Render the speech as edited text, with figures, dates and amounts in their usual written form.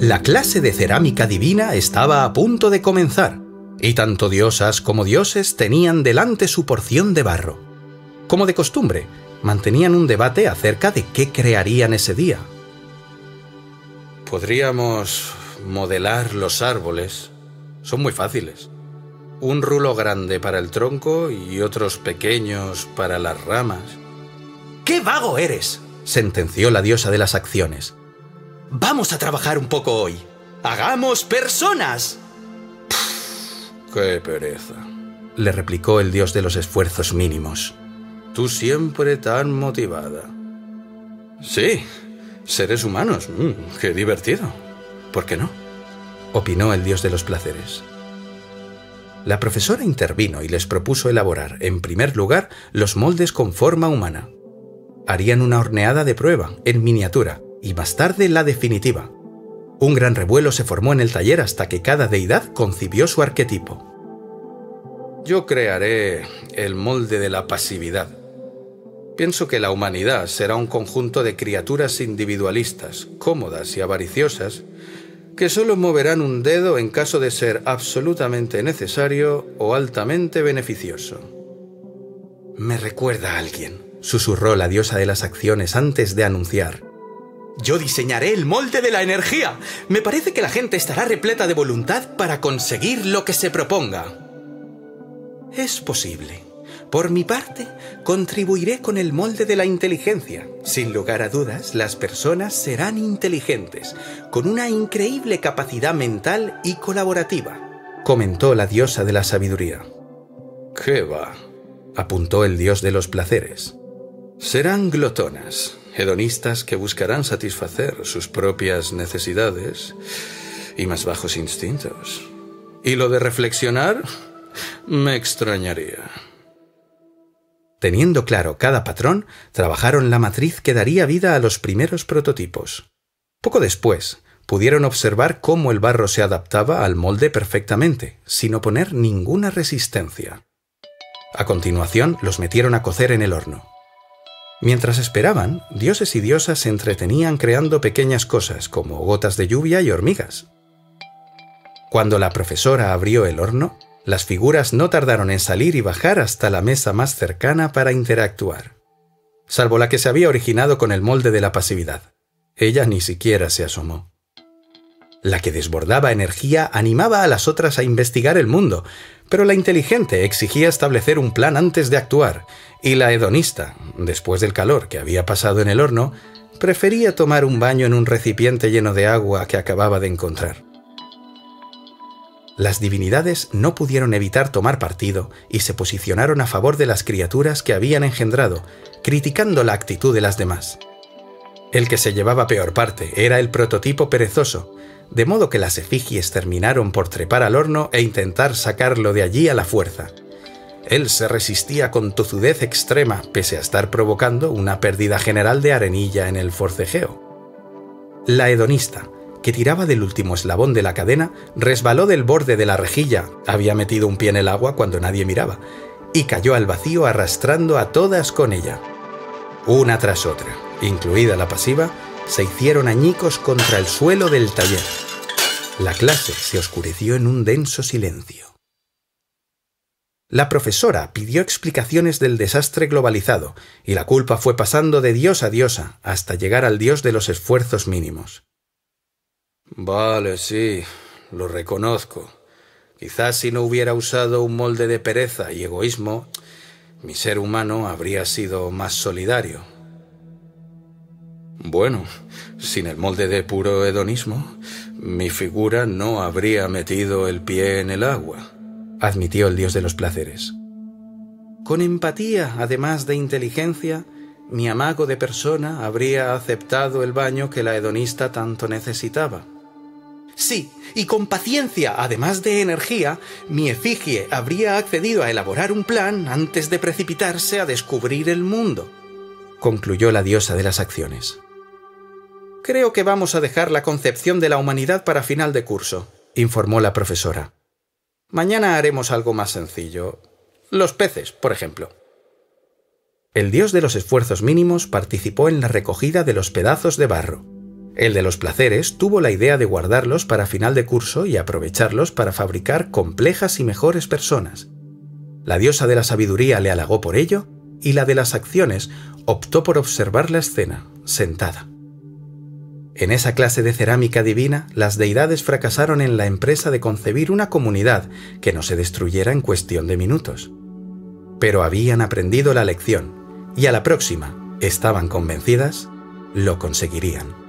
La clase de cerámica divina estaba a punto de comenzar, y tanto diosas como dioses tenían delante su porción de barro. Como de costumbre, mantenían un debate acerca de qué crearían ese día. Podríamos modelar los árboles. Son muy fáciles. Un rulo grande para el tronco y otros pequeños para las ramas. ¡Qué vago eres!, sentenció la diosa de las acciones. Vamos a trabajar un poco hoy. ¡Hagamos personas! ¡Qué pereza!, le replicó el dios de los esfuerzos mínimos. Tú siempre tan motivada. Sí, seres humanos. ¡Qué divertido! ¿Por qué no?, opinó el dios de los placeres. La profesora intervino y les propuso elaborar, en primer lugar, los moldes con forma humana. Harían una horneada de prueba, en miniatura, y más tarde la definitiva. Un gran revuelo se formó en el taller hasta que cada deidad concibió su arquetipo. Yo crearé el molde de la pasividad. Pienso que la humanidad será un conjunto de criaturas individualistas, cómodas y avariciosas, que solo moverán un dedo en caso de ser absolutamente necesario o altamente beneficioso. Me recuerda a alguien, susurró la diosa de las acciones antes de anunciar. Yo diseñaré el molde de la energía. Me parece que la gente estará repleta de voluntad para conseguir lo que se proponga. Es posible. Por mi parte, contribuiré con el molde de la inteligencia. Sin lugar a dudas, las personas serán inteligentes, con una increíble capacidad mental y colaborativa, comentó la diosa de la sabiduría. ¿Qué va?, apuntó el dios de los placeres. Serán glotonas, hedonistas que buscarán satisfacer sus propias necesidades y más bajos instintos. ¿Y lo de reflexionar? Me extrañaría. Teniendo claro cada patrón, trabajaron la matriz que daría vida a los primeros prototipos. Poco después, pudieron observar cómo el barro se adaptaba al molde perfectamente, sin oponer ninguna resistencia. A continuación, los metieron a cocer en el horno. Mientras esperaban, dioses y diosas se entretenían creando pequeñas cosas como gotas de lluvia y hormigas. Cuando la profesora abrió el horno, las figuras no tardaron en salir y bajar hasta la mesa más cercana para interactuar. Salvo la que se había originado con el molde de la pasividad. Ella ni siquiera se asomó. La que desbordaba energía animaba a las otras a investigar el mundo, pero la inteligente exigía establecer un plan antes de actuar, y la hedonista, después del calor que había pasado en el horno, prefería tomar un baño en un recipiente lleno de agua que acababa de encontrar. Las divinidades no pudieron evitar tomar partido y se posicionaron a favor de las criaturas que habían engendrado, criticando la actitud de las demás. El que se llevaba peor parte era el prototipo perezoso, de modo que las efigies terminaron por trepar al horno e intentar sacarlo de allí a la fuerza. Él se resistía con tozudez extrema, pese a estar provocando una pérdida general de arenilla en el forcejeo. La hedonista, que tiraba del último eslabón de la cadena, resbaló del borde de la rejilla, había metido un pie en el agua cuando nadie miraba, y cayó al vacío arrastrando a todas con ella. Una tras otra, incluida la pasiva, se hicieron añicos contra el suelo del taller. La clase se oscureció en un denso silencio. La profesora pidió explicaciones del desastre globalizado, y la culpa fue pasando de dios a diosa hasta llegar al dios de los esfuerzos mínimos. Vale, sí, lo reconozco. Quizás si no hubiera usado un molde de pereza y egoísmo, mi ser humano habría sido más solidario. Bueno, sin el molde de puro hedonismo, mi figura no habría metido el pie en el agua, admitió el dios de los placeres. Con empatía, además de inteligencia, mi amago de persona habría aceptado el baño que la hedonista tanto necesitaba. Sí, y con paciencia, además de energía, mi efigie habría accedido a elaborar un plan antes de precipitarse a descubrir el mundo, concluyó la diosa de las acciones. Creo que vamos a dejar la concepción de la humanidad para final de curso, informó la profesora. Mañana haremos algo más sencillo. Los peces, por ejemplo. El dios de los esfuerzos mínimos participó en la recogida de los pedazos de barro. El de los placeres tuvo la idea de guardarlos para final de curso y aprovecharlos para fabricar complejas y mejores personas. La diosa de la sabiduría le halagó por ello y la de las acciones optó por observar la escena, sentada. En esa clase de cerámica divina, las deidades fracasaron en la empresa de concebir una comunidad que no se destruyera en cuestión de minutos. Pero habían aprendido la lección y a la próxima, estaban convencidas, lo conseguirían.